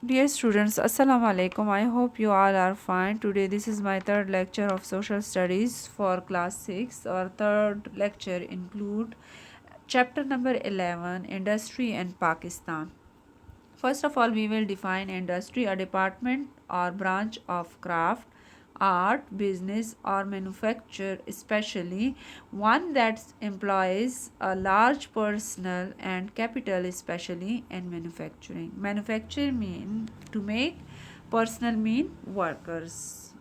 Dear students, Assalamu alaikum. I hope you all are fine. Today, this is my third lecture of social studies for class 6. Our third lecture include chapter number 11, Industry and Pakistan. First of all, we will define industry, a department or branch of craft, art, business, or manufacture, especially one that employs a large personal and capital, especially in manufacturing. Manufacture mean to make, personal mean workers.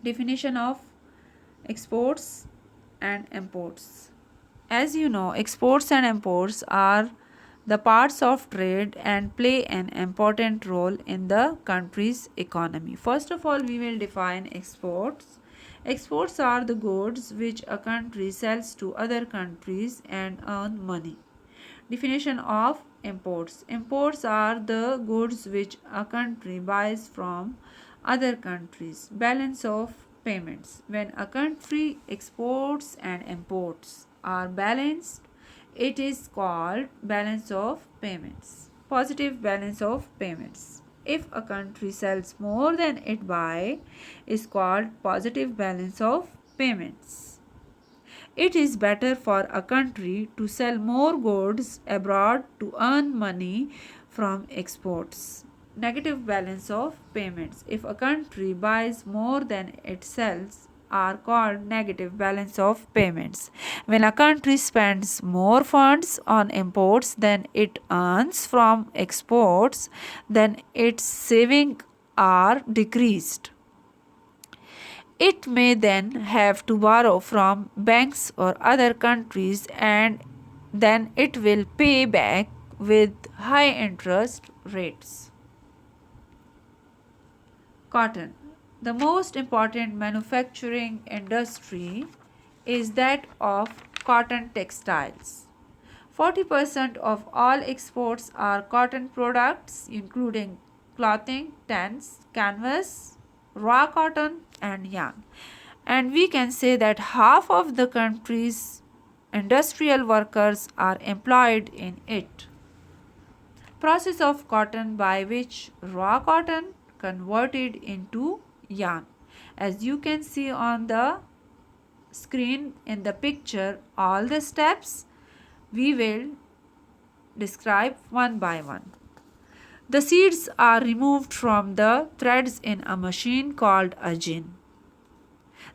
Definition of exports and imports. As you know, exports and imports are the parts of trade and play an important role in the country's economy. First of all, we will define exports. Exports are the goods which a country sells to other countries and earn money. Definition of imports. Imports are the goods which a country buys from other countries. Balance of payments. When a country exports and imports are balanced, it is called balance of payments. Positive balance of payments. If a country sells more than it buys, is called positive balance of payments. It is better for a country to sell more goods abroad to earn money from exports. Negative balance of payments. If a country buys more than it sells, are called negative balance of payments. When a country spends more funds on imports than it earns from exports, then its savings are decreased. It may then have to borrow from banks or other countries and then it will pay back with high interest rates. Cotton. The most important manufacturing industry is that of cotton textiles. 40% of all exports are cotton products, including clothing, tents, canvas, raw cotton, and yarn. And we can say that half of the country's industrial workers are employed in it. Process of cotton by which raw cotton converted into yarn. As you can see on the screen in the picture, all the steps we will describe one by one. The seeds are removed from the threads in a machine called a gin.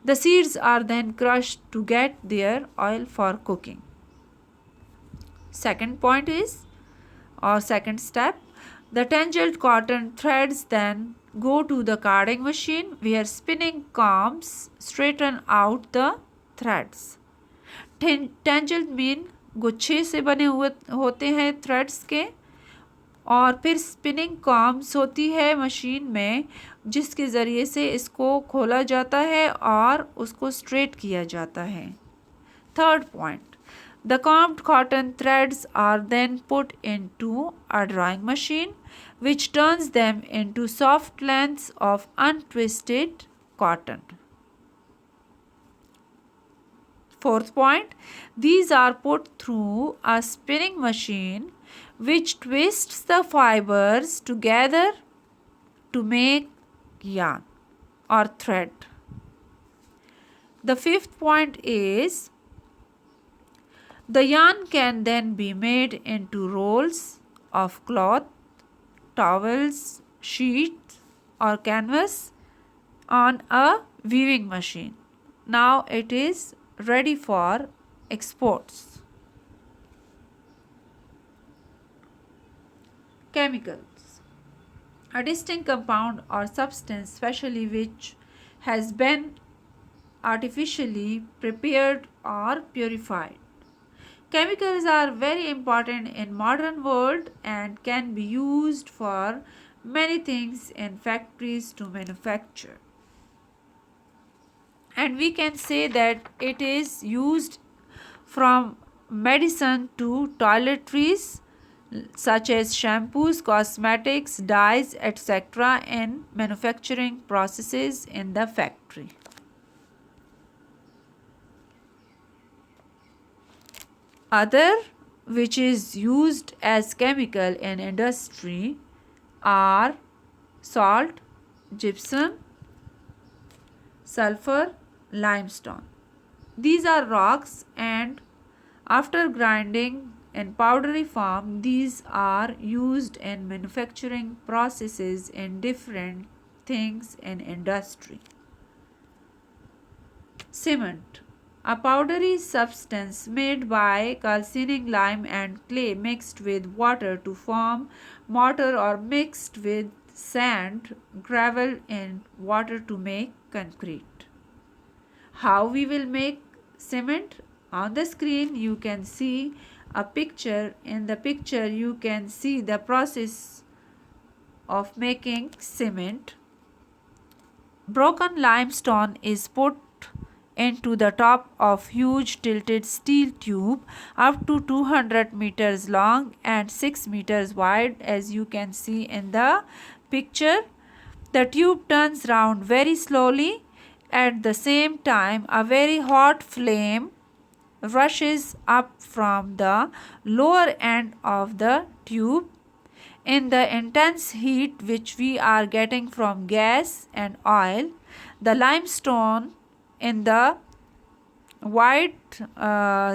The seeds are then crushed to get their oil for cooking. Second point is, or second step, the tangled cotton threads then go to the carding machine where spinning combs straighten out the threads. Tangled mean गुच्छे से बने हुए होते हैं threads के, और फिर spinning corms होती है मशीन में जिसके ज़रिए से इसको खोला जाता है और उसको स्ट्रेट किया जाता है. Third point, the combed cotton threads are then put into a drying machine which turns them into soft lengths of untwisted cotton. Fourth point, these are put through a spinning machine which twists the fibers together to make yarn or thread. The fifth point is, the yarn can then be made into rolls of cloth, towels, sheets, or canvas on a weaving machine. Now it is ready for exports. Chemicals. A distinct compound or substance, especially which has been artificially prepared or purified. Chemicals are very important in modern world and can be used for many things in factories to manufacture. And we can say that it is used from medicine to toiletries such as shampoos, cosmetics, dyes, etc. in manufacturing processes in the factory. Other which is used as chemical in industry are salt, gypsum, sulfur, limestone. These are rocks, and after grinding in powdery form, these are used in manufacturing processes in different things in industry. Cement, a powdery substance made by calcining lime and clay mixed with water to form mortar or mixed with sand, gravel and water to make concrete. How we will make cement? On the screen you can see a picture. In the picture you can see the process of making cement. Broken limestone is put into the top of huge tilted steel tube up to 200 meters long and 6 meters wide, as you can see in the picture. The tube turns round very slowly. At the same time, a very hot flame rushes up from the lower end of the tube. In the intense heat which we are getting from gas and oil, the limestone in the white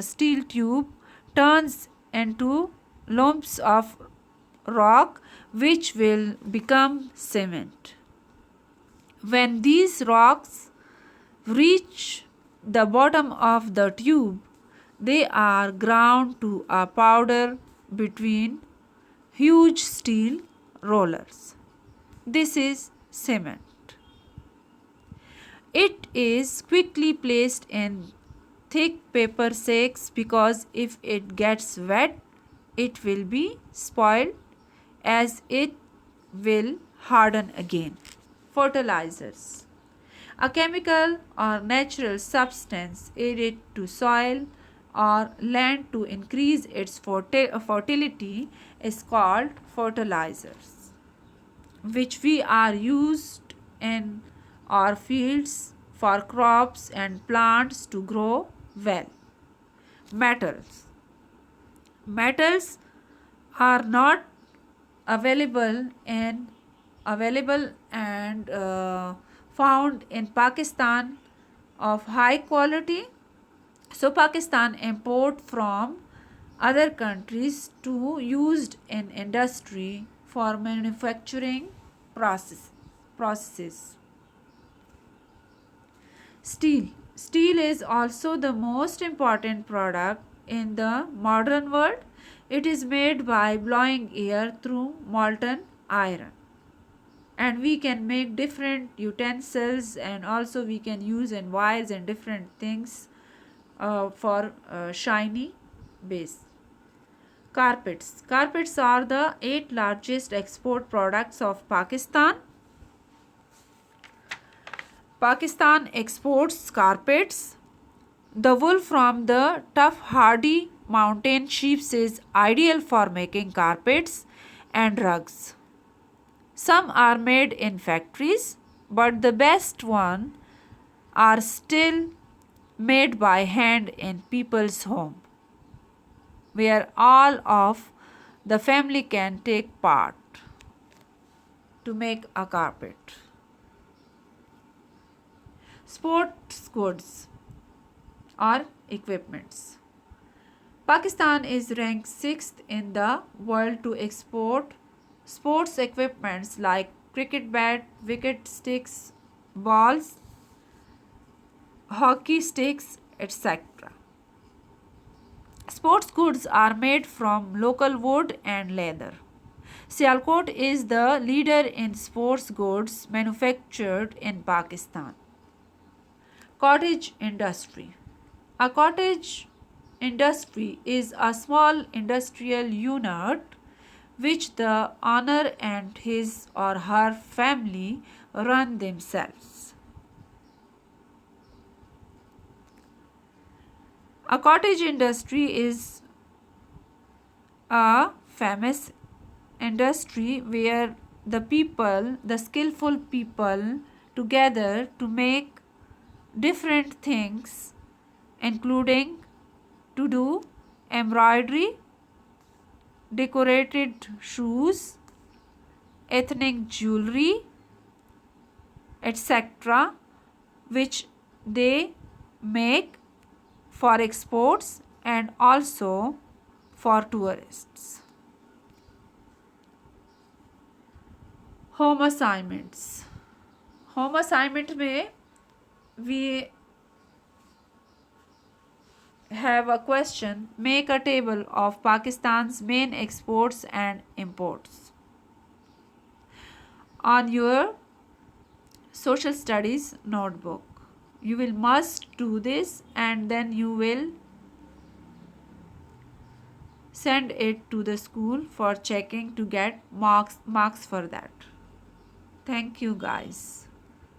steel tube turns into lumps of rock which will become cement. When these rocks reach the bottom of the tube, they are ground to a powder between huge steel rollers. This is cement. It is quickly placed in thick paper sacks because if it gets wet, it will be spoiled as it will harden again. Fertilizers, a chemical or natural substance added to soil or land to increase its fertility, is called fertilizers, which we are used in our fields for crops and plants to grow well. Metals. Metals are not available and found in Pakistan of high quality. So Pakistan import from other countries to used in industry for manufacturing processes. Steel. Steel is also the most important product in the modern world. It is made by blowing air through molten iron. And we can make different utensils, and also we can use in wires and different things for shiny base. Carpets. Carpets are the 8 largest export products of Pakistan. Pakistan exports carpets. The wool from the tough hardy mountain sheep is ideal for making carpets and rugs. Some are made in factories, but the best ones are still made by hand in people's home, where all of the family can take part to make a carpet. Sports goods or equipments. Pakistan is ranked 6th in the world to export sports equipments like cricket bat, wicket sticks, balls, hockey sticks, etc. Sports goods are made from local wood and leather. Sialkot is the leader in sports goods manufactured in Pakistan. Cottage industry. A cottage industry is a small industrial unit which the owner and his or her family run themselves. A cottage industry is a famous industry where the skillful people together to make different things, including to do embroidery, decorated shoes, ethnic jewelry, etc., which they make for exports and also for tourists. Home assignments. Home assignment में we have a question. Make a table of Pakistan's main exports and imports. On your social studies notebook, you will must do this and then you will send it to the school for checking to get marks for that. Thank you guys.